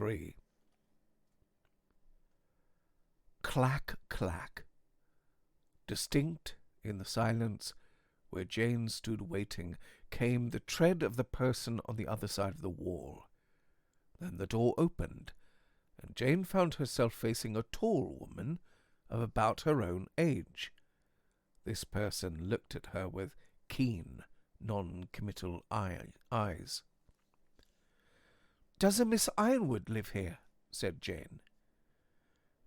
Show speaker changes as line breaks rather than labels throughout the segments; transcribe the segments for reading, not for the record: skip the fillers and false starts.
3. Clack, clack. Distinct in the silence where Jane stood waiting came the tread of the person on the other side of the wall. Then the door opened, and Jane found herself facing a tall woman of about her own age. This person looked at her with keen, non-committal eyes. "Does a Miss Ironwood live here?" said Jane.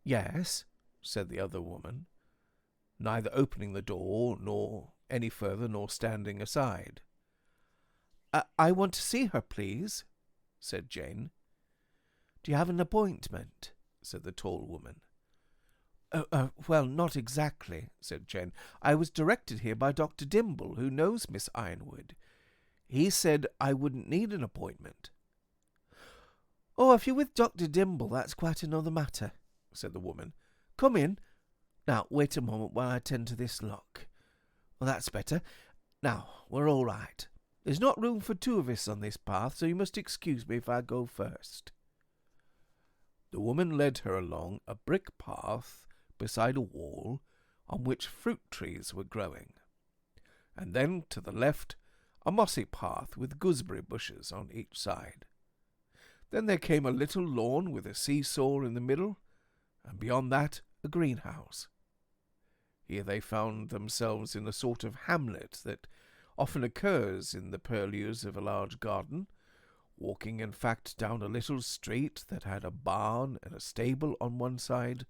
"Yes," said the other woman, neither opening the door nor any further nor standing aside. I want to see her, please," said Jane. "Do you have an appointment?" said the tall woman. Well, not exactly," said Jane. "I was directed here by Dr. Dimble, who knows Miss Ironwood. He said I wouldn't need an appointment." "Oh, if you're with Dr. Dimble, that's quite another matter," said the woman. "Come in. Now, wait a moment while I tend to this lock. Well, that's better. Now, we're all right. There's not room for two of us on this path, so you must excuse me if I go first." The woman led her along a brick path beside a wall on which fruit trees were growing, and then to the left a mossy path with gooseberry bushes on each side. Then there came a little lawn with a seesaw in the middle, and beyond that a greenhouse. Here they found themselves in a sort of hamlet that often occurs in the purlieus of a large garden, walking in fact down a little street that had a barn and a stable on one side,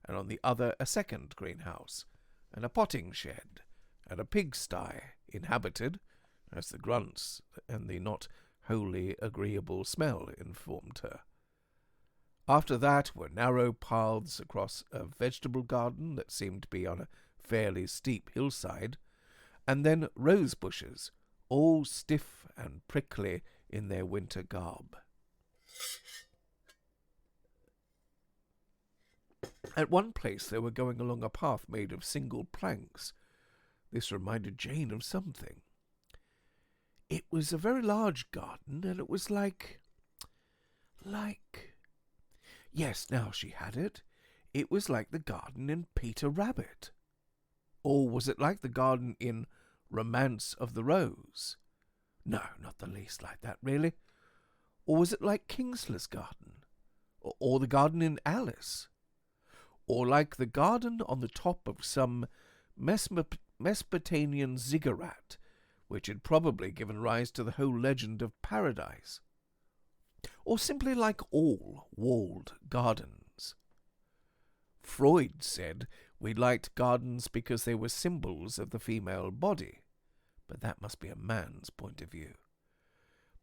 and on the other a second greenhouse, and a potting shed, and a pigsty, inhabited, as the grunts and the not wholly agreeable smell informed her. After that were narrow paths across a vegetable garden that seemed to be on a fairly steep hillside, and then rose bushes, all stiff and prickly in their winter garb. At one place they were going along a path made of single planks. This reminded Jane of something. It was a very large garden, and it was like... Yes, now she had it. It was like the garden in Peter Rabbit. Or was it like the garden in Romance of the Rose? No, not the least like that, really. Or was it like Kingsler's garden? Or the garden in Alice? Or like the garden on the top of some Mesopotamian ziggurat, which had probably given rise to the whole legend of paradise? Or simply like all walled gardens? Freud said we liked gardens because they were symbols of the female body, but that must be a man's point of view.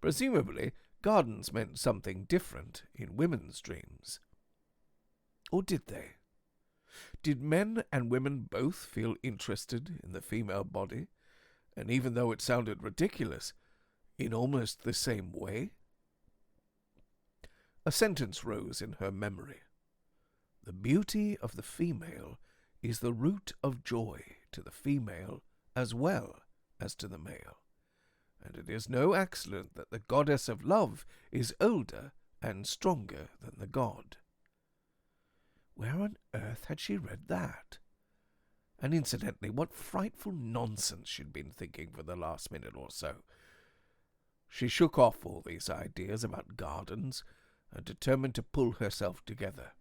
Presumably, gardens meant something different in women's dreams. Or did they? Did men and women both feel interested in the female body, and even though it sounded ridiculous, in almost the same way? A sentence rose in her memory. The beauty of the female is the root of joy to the female as well as to the male, and it is no accident that the goddess of love is older and stronger than the god. Where on earth had she read that? And incidentally, what frightful nonsense she'd been thinking for the last minute or so. She shook off all these ideas about gardens and determined to pull herself together.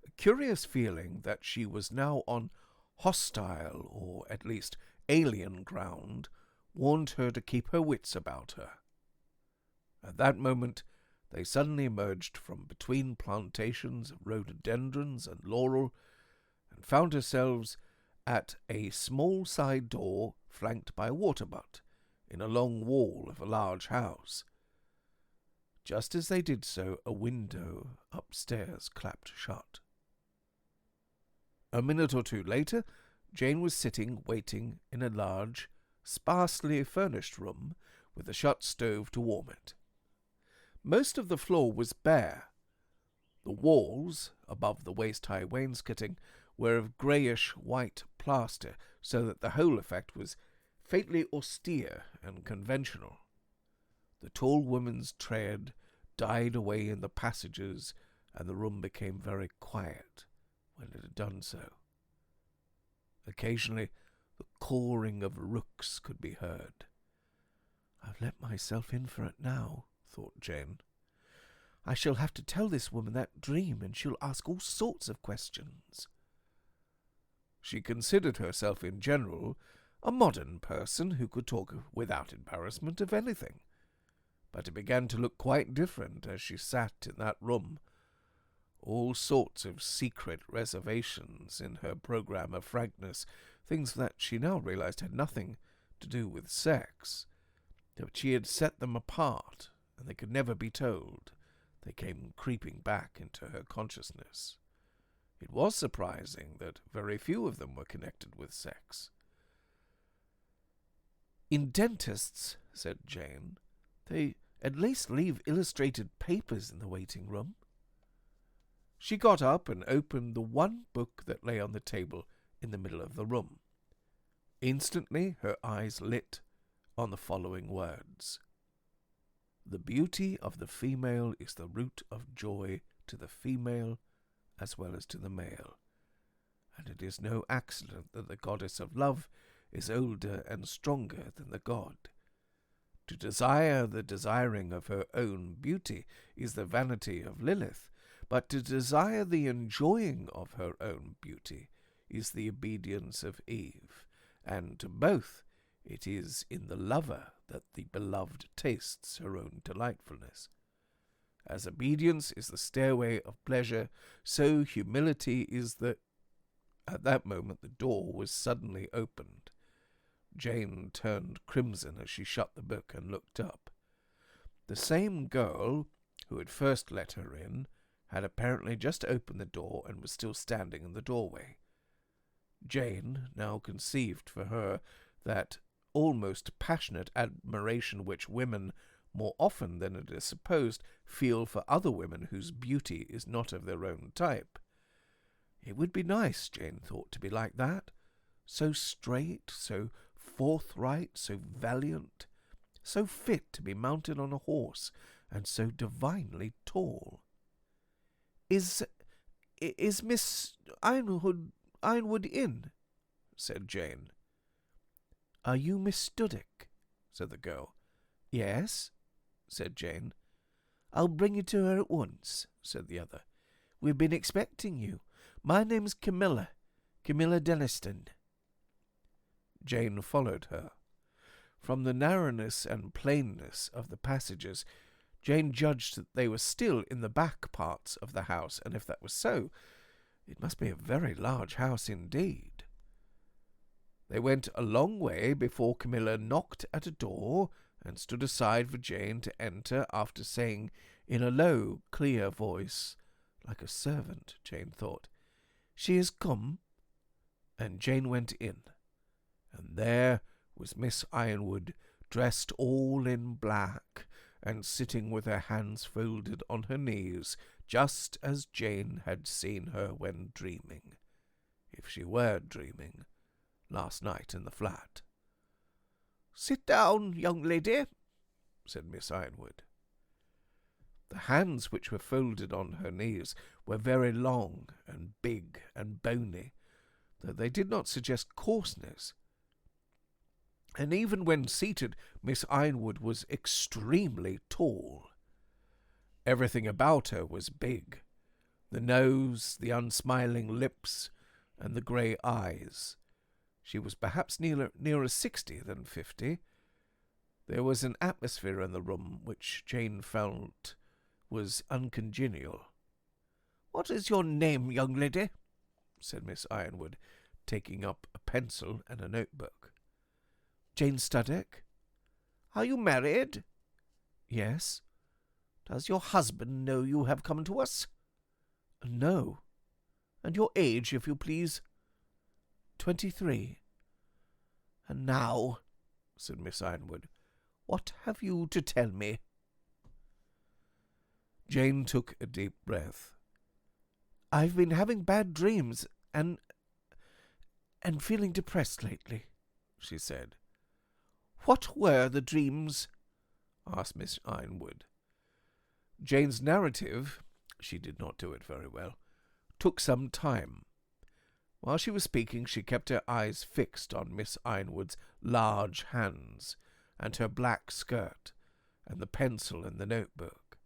A curious feeling that she was now on hostile, or at least alien ground, warned her to keep her wits about her. At that moment they suddenly emerged from between plantations of rhododendrons and laurel, and found herselves at a small side door flanked by a water butt in a long wall of a large house. Just as they did so, a window upstairs clapped shut. A minute or two later, Jane was sitting waiting in a large, sparsely furnished room with a shut stove to warm it. Most of the floor was bare. The walls, above the waist-high wainscoting, were of greyish-white plaster, so that the whole effect was faintly austere and conventional. The tall woman's tread died away in the passages, and the room became very quiet when it had done so. Occasionally the cawing of rooks could be heard. "I've let myself in for it now," thought Jane. "I shall have to tell this woman that dream, and she'll ask all sorts of questions." She considered herself in general a modern person who could talk without embarrassment of anything. But it began to look quite different as she sat in that room. All sorts of secret reservations in her program of frankness, things that she now realized had nothing to do with sex, but she had set them apart, and they could never be told. They came creeping back into her consciousness. It was surprising that very few of them were connected with sex. "In dentists," said Jane, "they at least leave illustrated papers in the waiting room." She got up and opened the one book that lay on the table in the middle of the room. Instantly her eyes lit on the following words: "The beauty of the female is the root of joy to the female as well as to the male, and it is no accident that the goddess of love is older and stronger than the god. To desire the desiring of her own beauty is the vanity of Lilith, but to desire the enjoying of her own beauty is the obedience of Eve, and to both it is in the lover that the beloved tastes her own delightfulness. As obedience is the stairway of pleasure, so humility is the—" At that moment the door was suddenly opened. Jane turned crimson as she shut the book and looked up. The same girl who had first let her in had apparently just opened the door and was still standing in the doorway. Jane now conceived for her that almost passionate admiration which women, more often than it is supposed, feel for other women whose beauty is not of their own type. It would be nice, Jane thought, to be like that, so straight, so forthright, so valiant, so fit to be mounted on a horse, and so divinely tall. Is Miss Ironwood in?" said Jane. "Are you Miss Studdick?" said the girl. "Yes," said Jane. "I'll bring you to her at once," said the other. "We've been expecting you. My name's Camilla Denniston." Jane followed her. From the narrowness and plainness of the passages, Jane judged that they were still in the back parts of the house, and if that was so, it must be a very large house indeed. They went a long way before Camilla knocked at a door and stood aside for Jane to enter, after saying in a low, clear voice, like a servant, Jane thought, "She has come." And Jane went in, and there was Miss Ironwood, dressed all in black, and sitting with her hands folded on her knees, just as Jane had seen her when dreaming, if she were dreaming, last night in the flat. "Sit down, young lady," said Miss Ironwood. The hands which were folded on her knees were very long and big and bony, though they did not suggest coarseness. And even when seated, Miss Ironwood was extremely tall. Everything about her was big: the nose, the unsmiling lips, and the grey eyes. She was perhaps nearer 60 than 50. There was an atmosphere in the room which Jane felt was uncongenial. "What is your name, young lady?" said Miss Ironwood, taking up a pencil and a notebook. "Jane Studdick." "Are you married?" "Yes." "Does your husband know you have come to us?" "No." "And your age, if you please?" 23. "And now," said Miss Ironwood, "what have you to tell me?" Jane took a deep breath. "I've been having bad dreams and feeling depressed lately," she said. "What were the dreams?" asked Miss Ironwood. Jane's narrative, she did not do it very well, took some time. While she was speaking, she kept her eyes fixed on Miss Ironwood's large hands and her black skirt and the pencil in the notebook.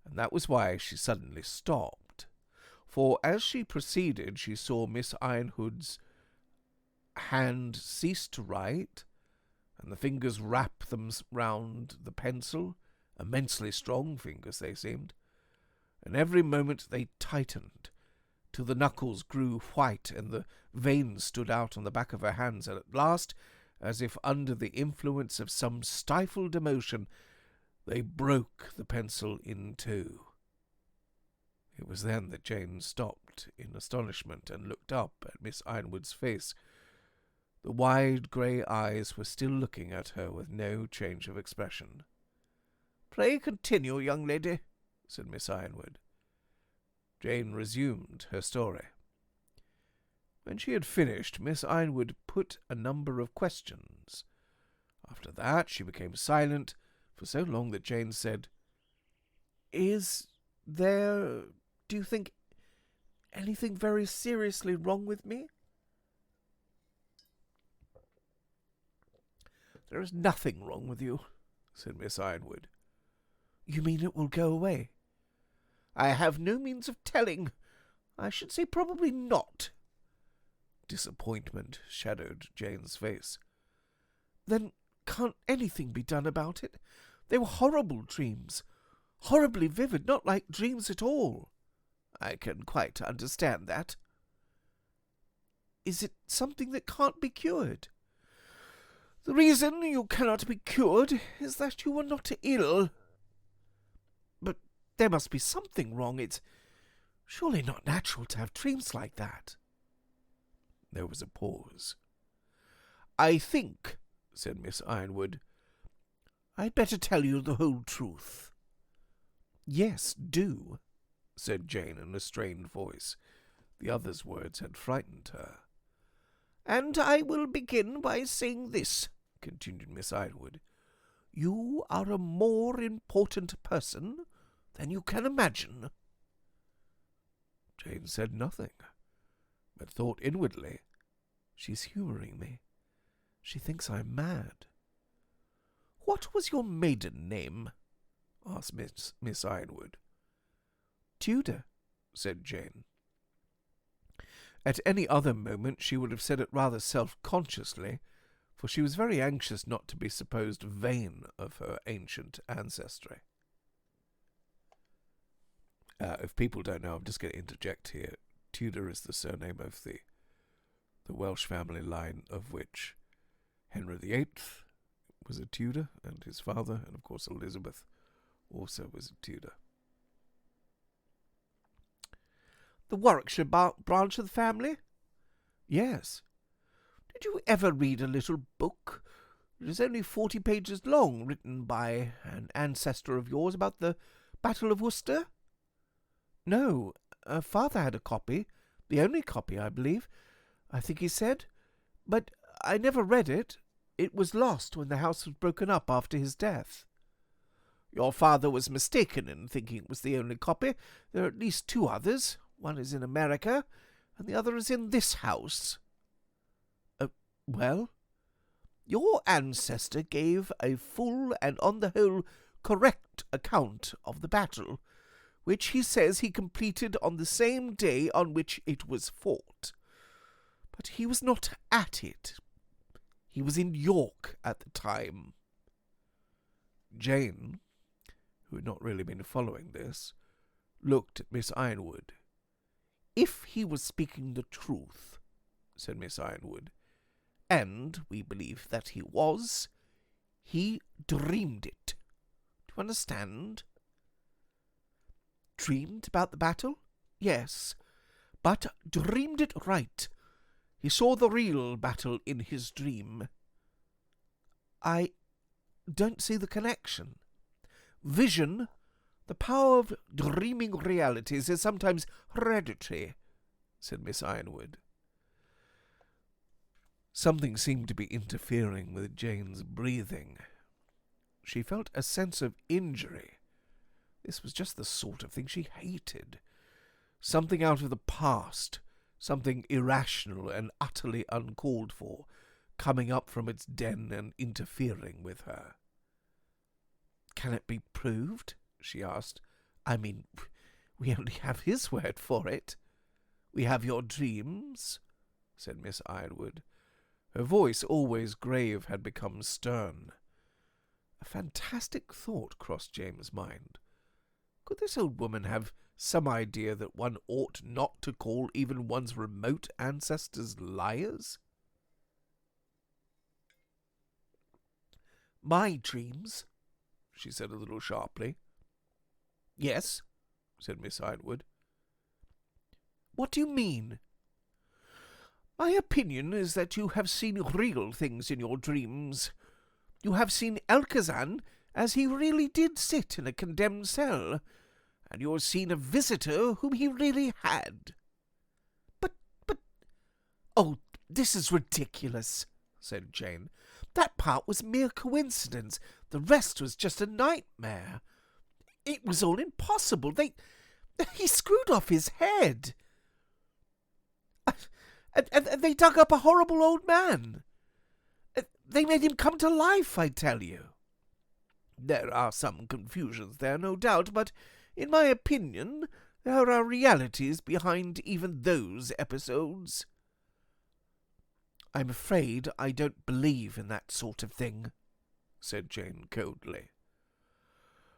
And that was why she suddenly stopped, for as she proceeded she saw Miss Ironwood's hand cease to write, and the fingers wrap them round the pencil, immensely strong fingers they seemed, and every moment they tightened, till the knuckles grew white and the veins stood out on the back of her hands, and at last, as if under the influence of some stifled emotion, they broke the pencil in two. It was then that Jane stopped in astonishment and looked up at Miss Ironwood's face. The wide grey eyes were still looking at her with no change of expression. "Pray continue, young lady," said Miss Ironwood. Jane resumed her story. When she had finished, Miss Ironwood put a number of questions. After that she became silent for so long that Jane said, "Is there, do you think, anything very seriously wrong with me?" "There is nothing wrong with you," said Miss Ironwood. "You mean it will go away?" "I have no means of telling. I should say probably not." Disappointment shadowed Jane's face. "Then can't anything be done about it? They were horrible dreams. Horribly vivid, not like dreams at all." "I can quite understand that." "Is it something that can't be cured?" "The reason you cannot be cured is that you were not ill." "But there must be something wrong. It's surely not natural to have dreams like that." There was a pause. "I think," said Miss Ironwood, "I'd better tell you the whole truth." "Yes, do," said Jane in a strained voice. The other's words had frightened her. "And I will begin by saying this," continued Miss Ironwood. "You are a more important person than you can imagine." Jane said nothing, but thought inwardly, "She's humouring me. She thinks I'm mad." "What was your maiden name?" asked Miss Ironwood. "Tudor," said Jane. At any other moment she would have said it rather self-consciously, for she was very anxious not to be supposed vain of her ancient ancestry. If people don't know, I'm just going to interject here. Tudor is the surname of the Welsh family line of which Henry VIII was a Tudor, and his father, and of course Elizabeth, also was a Tudor. "The Warwickshire branch of the family?" "Yes." "Did you ever read a little book? It is only 40 pages long, written by an ancestor of yours about the Battle of Worcester?" "No. Father had a copy, the only copy, I believe, I think he said, but I never read it. It was lost when the house was broken up after his death." "Your father was mistaken in thinking it was the only copy. There are at least 2 others. One is in America, and the other is in this house." "Well?" "Your ancestor gave a full and, on the whole, correct account of the battle, which he says he completed on the same day on which it was fought. But he was not at it. He was in York at the time." Jane, who had not really been following this, looked at Miss Ironwood. "If he was speaking the truth," said Miss Ironwood, "and we believe that he was, he dreamed it. Do you understand?" "Dreamed about the battle?" "Yes, but dreamed it right. He saw the real battle in his dream." "I don't see the connection." "Vision, the power of dreaming realities, is sometimes hereditary," said Miss Ironwood. Something seemed to be interfering with Jane's breathing. She felt a sense of injury This was just the sort of thing she hated. Something out of the past, something irrational and utterly uncalled for, coming up from its den and interfering with her. "Can it be proved?" she asked. "I mean, we only have his word for it." "We have your dreams," said Miss Ironwood. Her voice, always grave, had become stern. A fantastic thought crossed Jane's mind. Could this old woman have some idea that one ought not to call even one's remote ancestors liars? "My dreams?" she said a little sharply. "Yes," said Miss Ironwood. "What do you mean?" "My opinion is that you have seen real things in your dreams. You have seen Elkazan as he really did sit in a condemned cell, and you have seen a visitor whom he really had." But, oh, this is ridiculous," said Jane. "That part was mere coincidence. The rest was just a nightmare. It was all impossible. He screwed off his head. And they dug up a horrible old man. They made him come to life, I tell you. There are some confusions there, no doubt, but in my opinion there are realities behind even those episodes." "I'm afraid I don't believe in that sort of thing," said Jane coldly.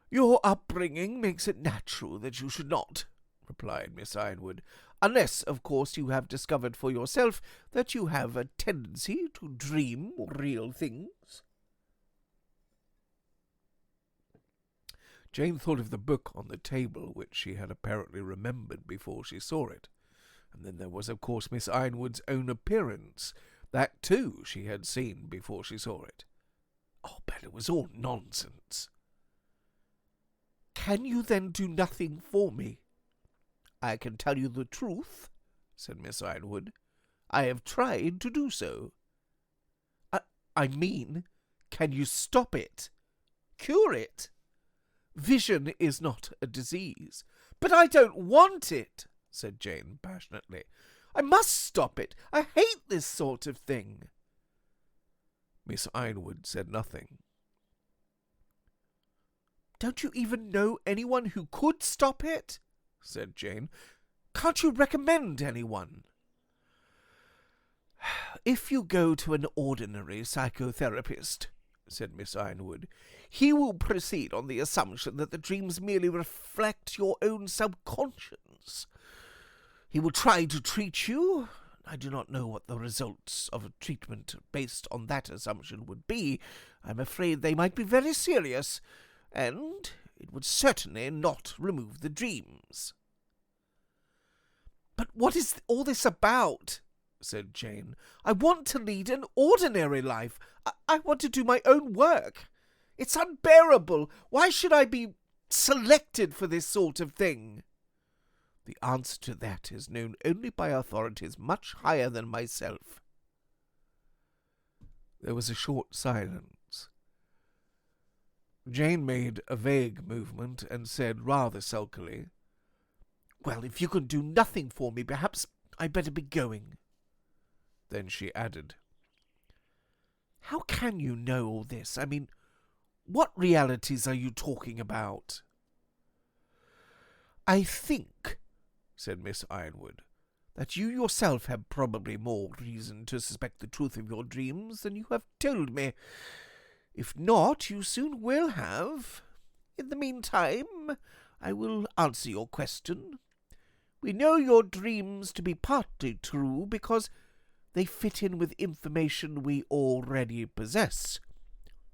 "Your upbringing makes it natural that you should not," replied Miss Ironwood, "unless, of course, you have discovered for yourself that you have a tendency to dream real things." Jane thought of the book on the table, which she had apparently remembered before she saw it. And then there was, of course, Miss Ironwood's own appearance. That, too, she had seen before she saw it. Oh, but it was all nonsense. "Can you then do nothing for me?" "I can tell you the truth," said Miss Ironwood. "I have tried to do so." I mean, can you stop it? Cure it? Vision is not a disease." "But I don't want it," said Jane passionately. "I must stop it. I hate this sort of thing." Miss Ironwood said nothing. "Don't you even know anyone who could stop it?" said Jane. "Can't you recommend anyone?" "If you go to an ordinary psychotherapist," said Miss Ironwood, "he will proceed on the assumption that the dreams merely reflect your own subconscious. He will try to treat you. I do not know what the results of a treatment based on that assumption would be. I'm afraid they might be very serious, and it would certainly not remove the dreams." "But what is all this about?" said Jane. "I want to lead an ordinary life. I want to do my own work. It's unbearable. Why should I be selected for this sort of thing?" "The answer to that is known only by authorities much higher than myself." There was a short silence. Jane made a vague movement and said rather sulkily, "Well, if you can do nothing for me, perhaps I'd better be going." Then she added, "How can you know all this? I mean, what realities are you talking about?" "I think," said Miss Ironwood, "that you yourself have probably more reason to suspect the truth of your dreams than you have told me. If not, you soon will have. In the meantime, I will answer your question. We know your dreams to be partly true because they fit in with information we already possess.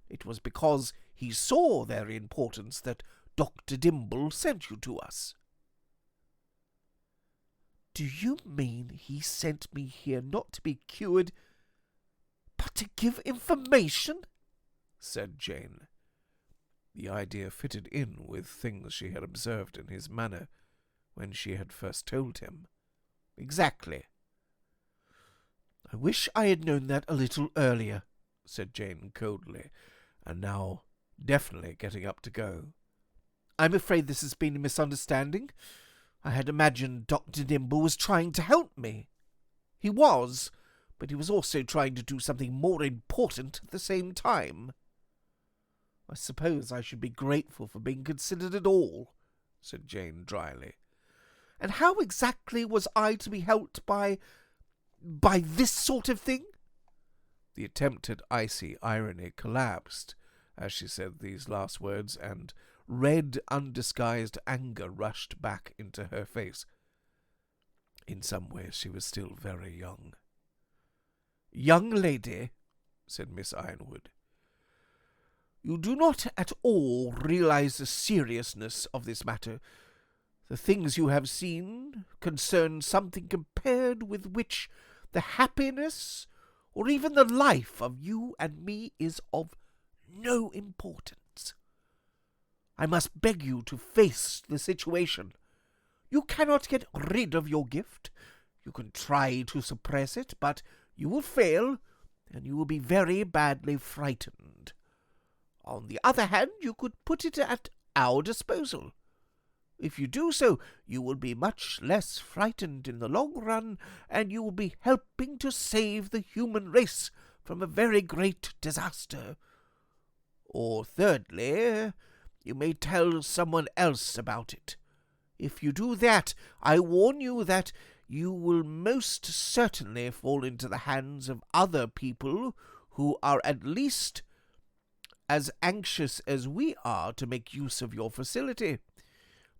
It was because he saw their importance that Dr. Dimble sent you to us." "Do you mean he sent me here not to be cured, but to give information?" said Jane. The idea fitted in with things she had observed in his manner when she had first told him. "Exactly." "I wish I had known that a little earlier," said Jane coldly, and now definitely getting up to go. I'm afraid this has been a misunderstanding. I had imagined Dr. Nimble was trying to help me. He was, but he was also trying to do something more important at the same time. I suppose I should be grateful for being considered at all, said Jane dryly. And how exactly was I to be helped by this sort of thing? The attempt at icy irony collapsed as she said these last words, and red, undisguised anger rushed back into her face. In some ways she was still very young. Young lady, said Miss Ironwood, you do not at all realize the seriousness of this matter. The things you have seen concern something compared with which the happiness or even the life of you and me is of no importance. I must beg you to face the situation. You cannot get rid of your gift. You can try to suppress it, but you will fail, and you will be very badly frightened. On the other hand, you could put it at our disposal. If you do so, you will be much less frightened in the long run, and you will be helping to save the human race from a very great disaster. Or thirdly, you may tell someone else about it. If you do that, I warn you that you will most certainly fall into the hands of other people who are at least as anxious as we are to make use of your facility,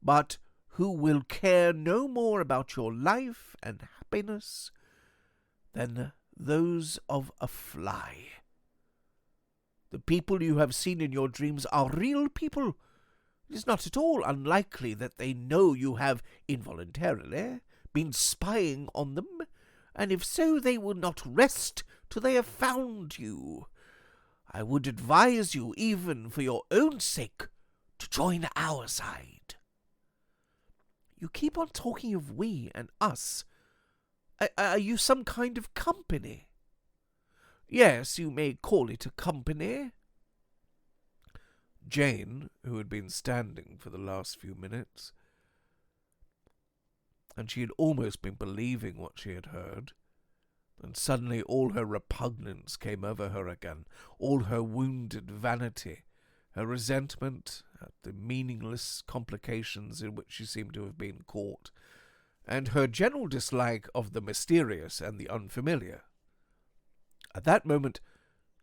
but who will care no more about your life and happiness than those of a fly. The people you have seen in your dreams are real people. It is not at all unlikely that they know you have, involuntarily, been spying on them, and if so, they will not rest till they have found you. I would advise you, even for your own sake, to join our side. You keep on talking of we and us. Are you some kind of company? Yes, you may call it a company. Jane, who had been standing for the last few minutes, and she had almost been believing what she had heard, and suddenly all her repugnance came over her again, all her wounded vanity, her resentment at the meaningless complications in which she seemed to have been caught, and her general dislike of the mysterious and the unfamiliar. At that moment,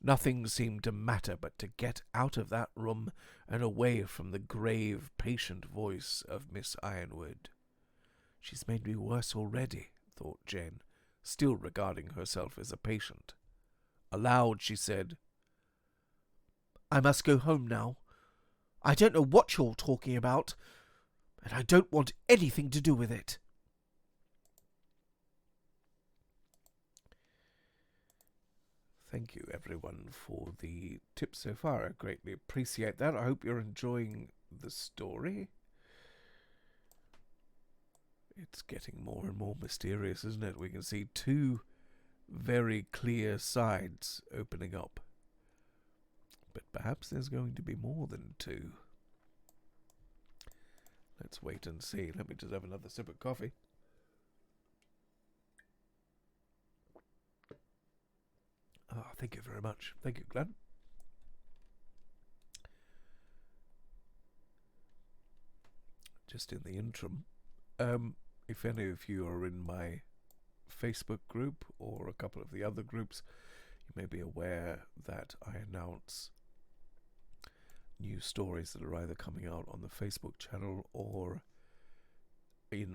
nothing seemed to matter but to get out of that room and away from the grave, patient voice of Miss Ironwood. She's made me worse already, thought Jane, still regarding herself as a patient. Aloud she said, I must go home now. I don't know what you're talking about, and I don't want anything to do with it. Thank you, everyone, for the tips so far. I greatly appreciate that. I hope you're enjoying the story. It's getting more and more mysterious, isn't it? We can see two very clear sides opening up. But perhaps there's going to be more than two. Let's wait and see. Let me just have another sip of coffee. Thank you very much. Thank you, Glenn. Just in the interim, if any of you are in my Facebook group or a couple of the other groups, you may be aware that I announce new stories that are either coming out on the Facebook channel or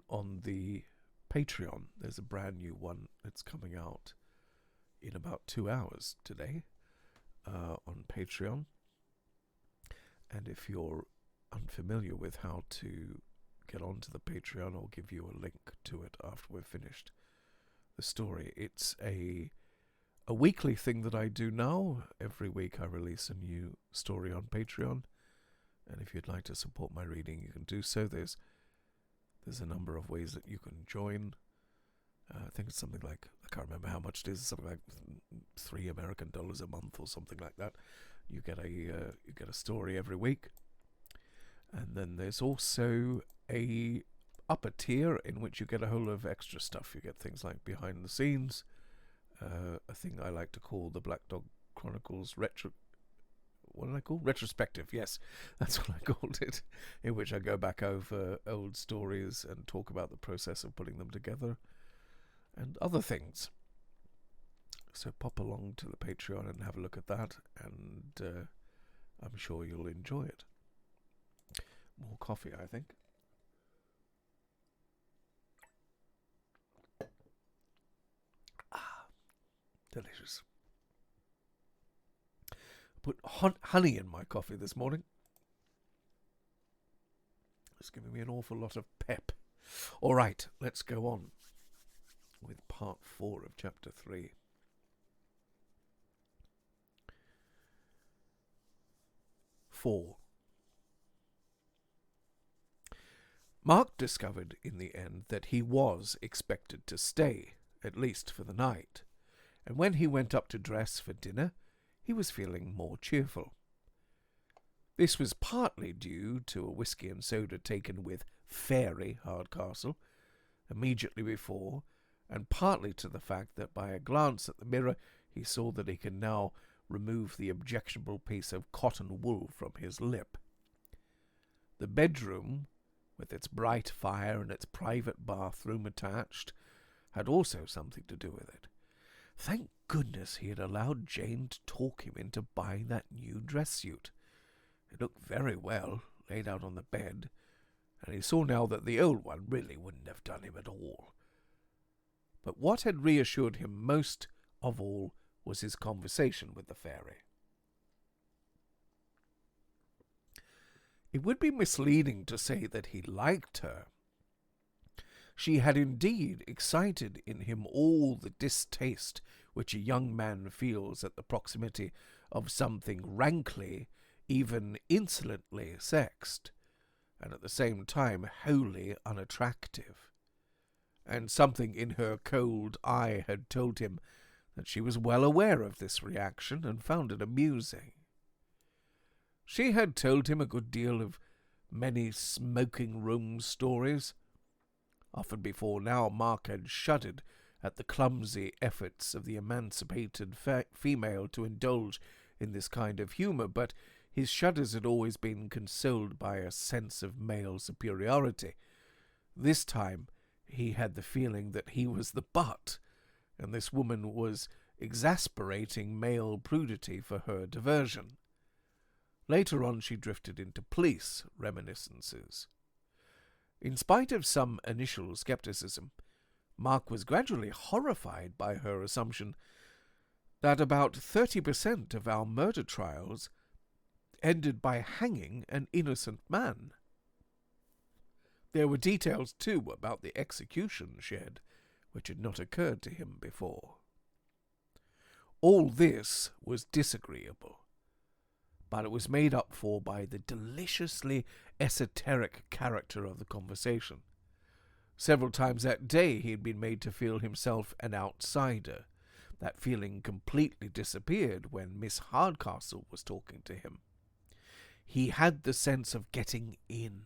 on the Patreon. There's a brand new one that's coming out in about 2 hours today on Patreon. And if you're unfamiliar with how to get onto the Patreon, I'll give you a link to it after we're finished the story. It's a weekly thing that I do now. Every week I release a new story on Patreon, and if you'd like to support my reading, you can do so. There's a number of ways that you can join. I think it's something like, I can't remember how much it is, something like $3 American a month or something like that. You get a story every week. And then there's also a upper tier in which you get a whole lot of extra stuff. You get things like behind the scenes, a thing I like to call the Black Dog Chronicles what did I call? Retrospective, yes, that's what I called it, in which I go back over old stories and talk about the process of putting them together and other things. So pop along to the Patreon and have a look at that, and I'm sure you'll enjoy it. More coffee, I think. Delicious. Put honey in my coffee this morning. It's giving me an awful lot of pep. All right, let's go on with part 4 of chapter 3. Mark discovered in the end that he was expected to stay, at least for the night, and when he went up to dress for dinner, he was feeling more cheerful. This was partly due to a whisky and soda taken with Fairy Hardcastle immediately before, and partly to the fact that by a glance at the mirror he saw that he could now remove the objectionable piece of cotton wool from his lip. The bedroom, with its bright fire and its private bathroom attached, had also something to do with it. Thank goodness he had allowed Jane to talk him into buying that new dress suit. It looked very well, laid out on the bed, and he saw now that the old one really wouldn't have done him at all. But what had reassured him most of all was his conversation with the fairy. It would be misleading to say that he liked her. She had indeed excited in him all the distaste which a young man feels at the proximity of something rankly, even insolently sexed, and at the same time wholly unattractive. And something in her cold eye had told him that she was well aware of this reaction and found it amusing. She had told him a good deal of many smoking-room stories. Often before now Mark had shuddered at the clumsy efforts of the emancipated female to indulge in this kind of humour, but his shudders had always been consoled by a sense of male superiority. This time he had the feeling that he was the butt, and this woman was exasperating male prudity for her diversion. Later on she drifted into police reminiscences. In spite of some initial skepticism, Mark was gradually horrified by her assumption that about 30% of our murder trials ended by hanging an innocent man. There were details, too, about the execution shed, which had not occurred to him before. All this was disagreeable, but it was made up for by the deliciously esoteric character of the conversation. Several times that day he had been made to feel himself an outsider. That feeling completely disappeared when Miss Hardcastle was talking to him. He had the sense of getting in.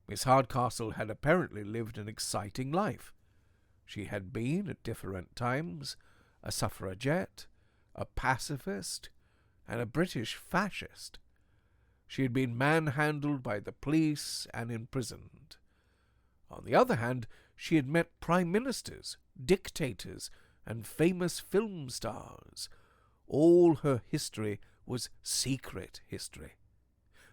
Miss Hardcastle had apparently lived an exciting life. She had been, at different times, a suffragette, a pacifist, and a British fascist. She had been manhandled by the police and imprisoned. On the other hand, she had met prime ministers, dictators, and famous film stars. All her history was secret history.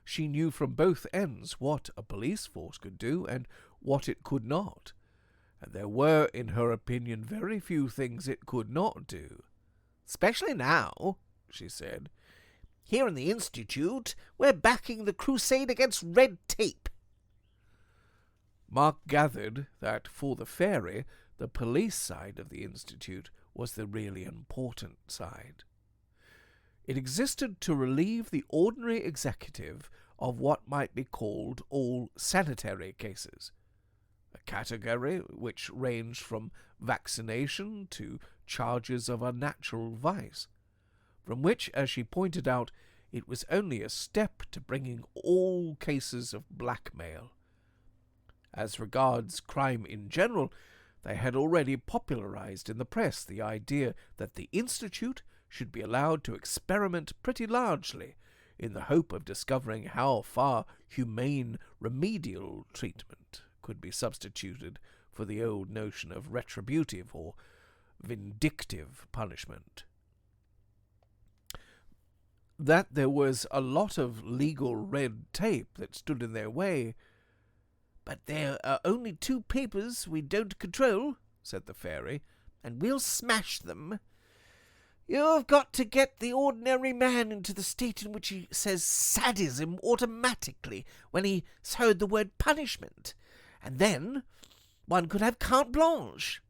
She knew from both ends what a police force could do and what it could not, and there were, in her opinion, very few things it could not do. "Especially now," she said. "Here in the Institute, we're backing the crusade against red tape." Mark gathered that for the fairy, the police side of the Institute was the really important side. It existed to relieve the ordinary executive of what might be called all sanitary cases, a category which ranged from vaccination to charges of unnatural vice, from which, as she pointed out, it was only a step to bringing all cases of blackmail. As regards crime in general, they had already popularized in the press the idea that the Institute should be allowed to experiment pretty largely in the hope of discovering how far humane remedial treatment could be substituted for the old notion of retributive or vindictive punishment. That there was a lot of legal red tape that stood in their way. "But there are only 2 papers we don't control," said the fairy, "and we'll smash them. You've got to get the ordinary man into the state in which he says sadism automatically when he's heard the word punishment, and then one could have carte blanche."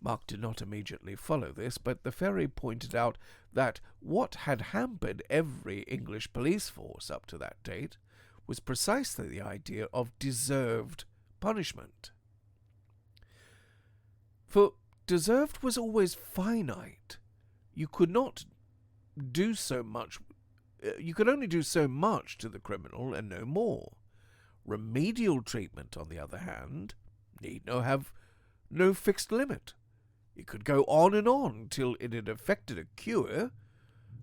Mark did not immediately follow this, but the fairy pointed out that what had hampered every English police force up to that date was precisely the idea of deserved punishment. For deserved was always finite. You could not do so much. You could only do so much to the criminal and no more. Remedial treatment, on the other hand, need have no fixed limit. It could go on till it had effected a cure,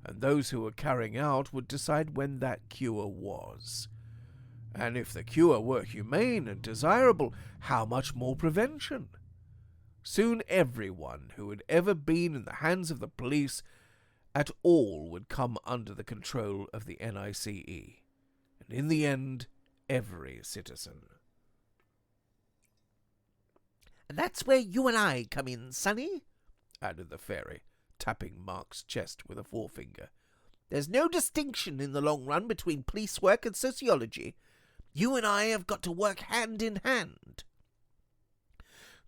and those who were carrying out would decide when that cure was. And if the cure were humane and desirable, how much more prevention? Soon everyone who had ever been in the hands of the police at all would come under the control of the NICE, and in the end, every citizen. "And that's where you and I come in, Sonny," added the fairy, tapping Mark's chest with a forefinger. "There's no distinction in the long run between police work and sociology. You and I have got to work hand in hand."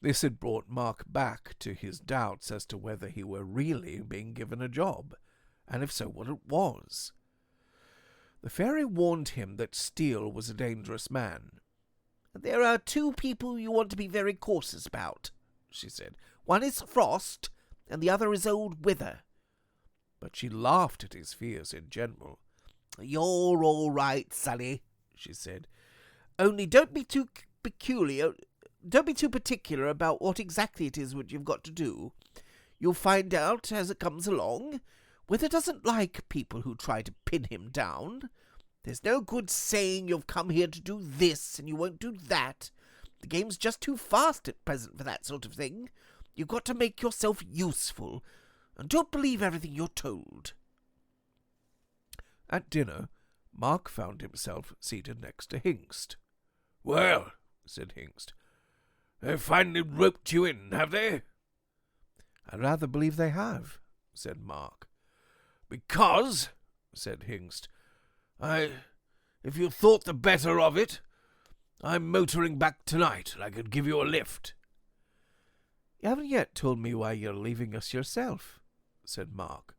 This had brought Mark back to his doubts as to whether he were really being given a job, and if so, what it was. The fairy warned him that Steele was a dangerous man. "There are 2 people you want to be very cautious about," she said. "One is Frost, and the other is old Wither." But she laughed at his fears in general. "You're all right, Sonny," she said. "Only don't be too particular about what exactly it is what you've got to do. You'll find out as it comes along. Wither doesn't like people who try to pin him down. There's no good saying you've come here to do this and you won't do that. The game's just too fast at present for that sort of thing. You've got to make yourself useful, and don't believe everything you're told." At dinner, Mark found himself seated next to Hingst. "Well," said Hingst, "they've finally roped you in, have they?" "I rather believe they have," said Mark. "Because," said Hingst, if you thought the better of it, I'm motoring back tonight, and I could give you a lift." "You haven't yet told me why you're leaving us yourself," said Mark.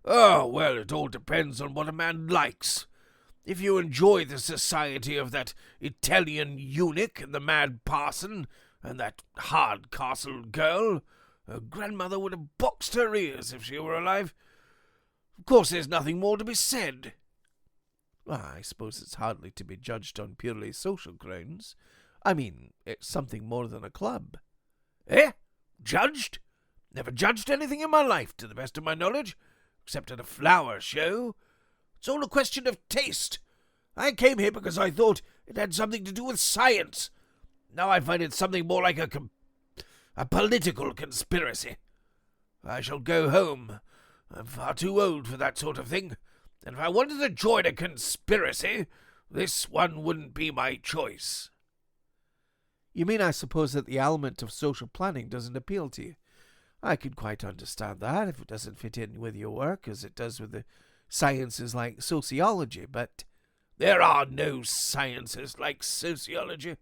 "Oh, well, it all depends on what a man likes. If you enjoy the society of that Italian eunuch and the mad parson and that Hardcastle girl, her grandmother would have boxed her ears if she were alive. Of course there's nothing more to be said." "Well, I suppose it's hardly to be judged on purely social grounds. I mean, it's something more than a club." "Eh? Judged? Never judged anything in my life, to the best of my knowledge, except at a flower show. It's all a question of taste. I came here because I thought it had something to do with science. Now I find it something more like a political conspiracy. I shall go home. I'm far too old for that sort of thing, and if I wanted to join a conspiracy, this one wouldn't be my choice." "You mean, I suppose, that the element of social planning doesn't appeal to you? I could quite understand that if it doesn't fit in with your work as it does with the sciences like sociology, but—" "There are no sciences like sociology.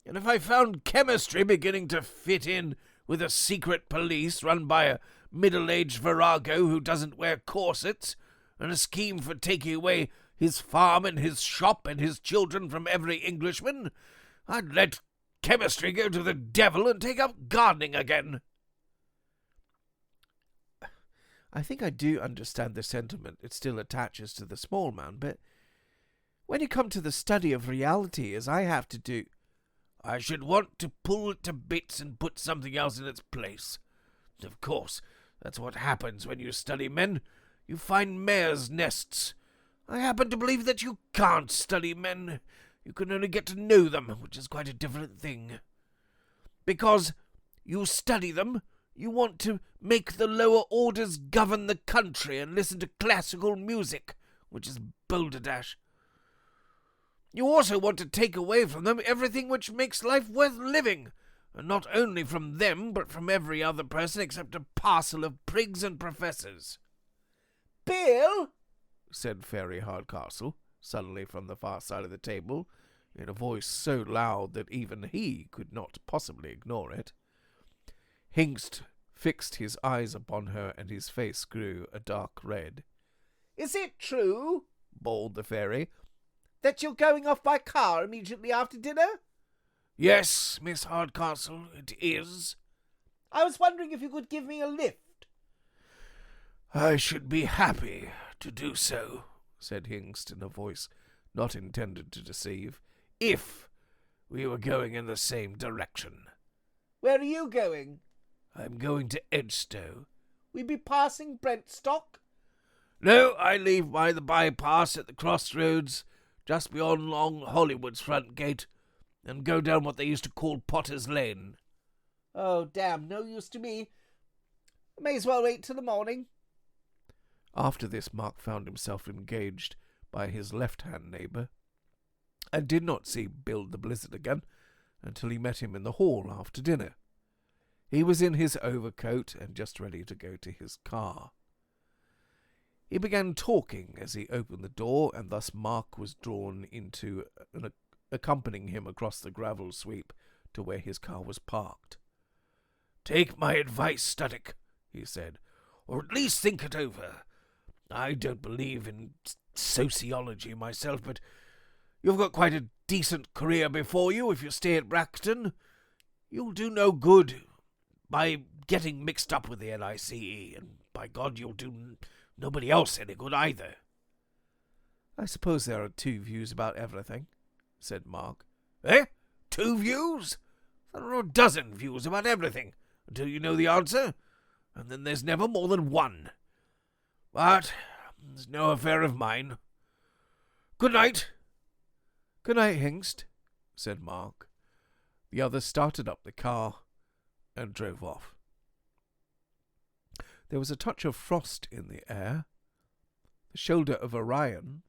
And if I found chemistry beginning to fit in with a secret police run by a middle-aged virago who doesn't wear corsets, and a scheme for taking away his farm and his shop and his children from every Englishman, I'd let chemistry go to the devil and take up gardening again." I think I do understand the sentiment it still attaches to the small man, but when you come to the study of reality, as I have to do, I should want to pull it to bits and put something else in its place. Of course, that's what happens when you study men. You find mares' nests. I happen to believe that you can't study men. You can only get to know them, which is quite a different thing. Because you study them, you want to make the lower orders govern the country and listen to classical music, which is balderdash. You also want to take away from them everything which makes life worth living, and not only from them, but from every other person except a parcel of prigs and professors. "Bill," said Fairy Hardcastle, suddenly from the far side of the table, in a voice so loud that even he could not possibly ignore it. Hingst fixed his eyes upon her, and his face grew a dark red. "Is it true," bawled the fairy, "that you're going off by car immediately after dinner?" "Yes, Miss Hardcastle, it is." "I was wondering if you could give me a lift." "I should be happy to do so," said Hingst in a voice not intended to deceive, "if we were going in the same direction." "Where are you going?" "I'm going to Edgestowe." "We be passing Brentstock?" "No, I leave by the bypass at the crossroads, just beyond Long Hollywood's front gate, and go down what they used to call Potter's Lane." "Oh, damn, no use to me. May as well wait till the morning." After this, Mark found himself engaged by his left-hand neighbour, and did not see Bill the Blizzard again until he met him in the hall after dinner. He was in his overcoat and just ready to go to his car. He began talking as he opened the door, and thus Mark was drawn into accompanying him across the gravel sweep to where his car was parked. "Take my advice, Studdick," he said, "or at least think it over. I don't believe in sociology myself, but you've got quite a decent career before you if you stay at Bracton. You'll do no good by getting mixed up with the LICE, and by God you'll do nobody else any good either." "I suppose there are two views about everything," said Mark. "Eh? 2 views? There are a dozen views about everything, until you know the answer, and then there's never more than one. But it's no affair of mine. Good night." "Good night, Hingst," said Mark. The other started up the car and drove off. There was a touch of frost in the air. The shoulder of Orion,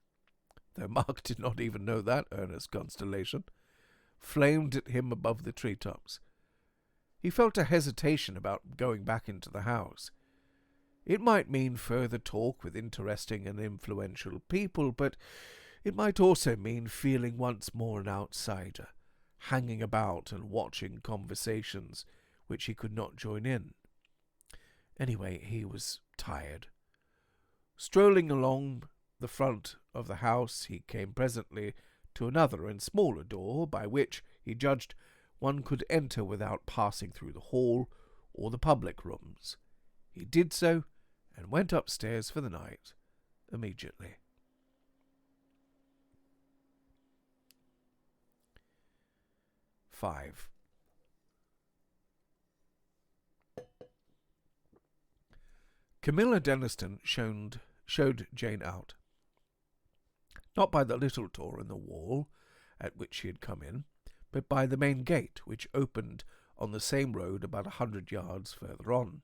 though Mark did not even know that earnest constellation, flamed at him above the treetops. He felt a hesitation about going back into the house. It might mean further talk with interesting and influential people, but it might also mean feeling once more an outsider, hanging about and watching conversations which he could not join in. Anyway, he was tired. Strolling along the front of the house, he came presently to another and smaller door, by which, he judged, one could enter without passing through the hall or the public rooms. He did so, and went upstairs for the night immediately. Five. Camilla Denniston showed Jane out. Not by the little door in the wall at which she had come in, but by the main gate, which opened on the same road about 100 yards further on.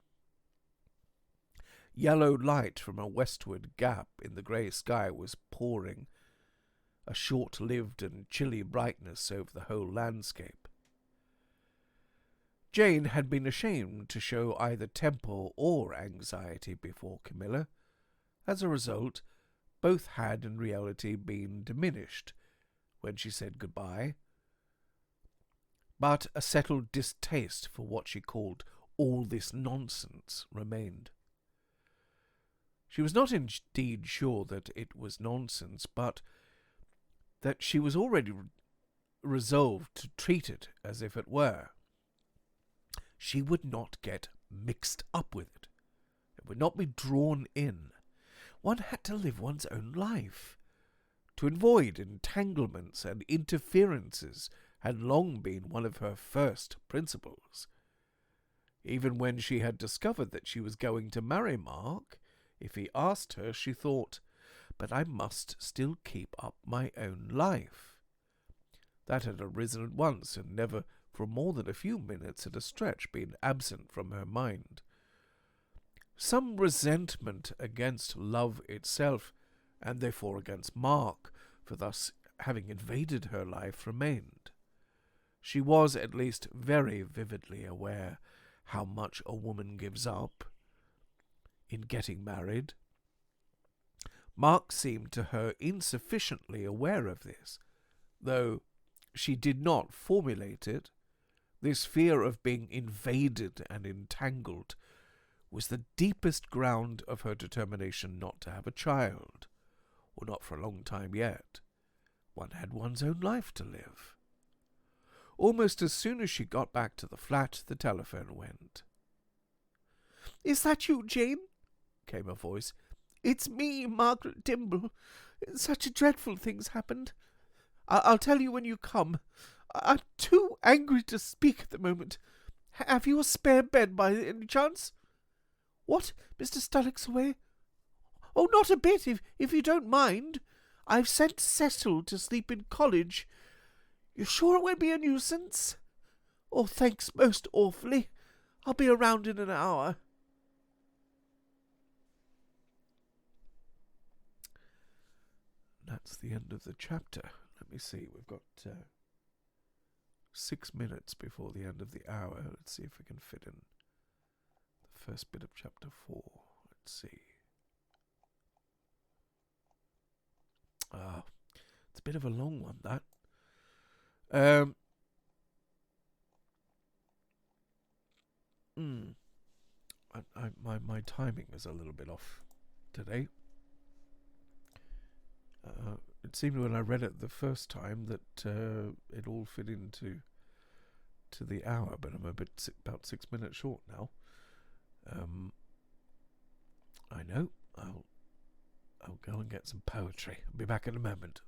Yellow light from a westward gap in the grey sky was pouring a short-lived and chilly brightness over the whole landscape. Jane had been ashamed to show either temper or anxiety before Camilla. As a result, both had in reality been diminished when she said goodbye, but a settled distaste for what she called all this nonsense remained. She was not indeed sure that it was nonsense, but that she was already resolved to treat it as if it were. She would not get mixed up with it. It would not be drawn in. One had to live one's own life. To avoid entanglements and interferences had long been one of her first principles. Even when she had discovered that she was going to marry Mark, if he asked her, she thought, "But I must still keep up my own life." That had arisen at once, and never for more than a few minutes at a stretch been absent from her mind. Some resentment against love itself, and therefore against Mark, for thus having invaded her life, remained. She was at least very vividly aware how much a woman gives up in getting married. Mark seemed to her insufficiently aware of this, though she did not formulate it. This fear of being invaded and entangled was the deepest ground of her determination not to have a child, or not for a long time yet. One had one's own life to live. Almost as soon as she got back to the flat, the telephone went. "Is that you, Jane?" came a voice. "It's me, Margaret Dimble. Such a dreadful thing's happened. I'll tell you when you come. I'm too angry to speak at the moment. Have you a spare bed by any chance?" "What, Mr. Stullock's away?" "Oh, not a bit, if you don't mind. I've sent Cecil to sleep in college. You sure it won't be a nuisance?" "Oh, thanks most awfully. I'll be around in an hour." That's the end of the chapter. Let me see, we've got 6 minutes before the end of the hour. Let's see if we can fit in the first bit of chapter 4. Let's see. It's a bit of a long one, that. My timing is a little bit off today. It seemed when I read it the first time that it all fit into the hour, but I'm about 6 minutes short now. I know. I'll go and get some poetry. I'll be back in a moment.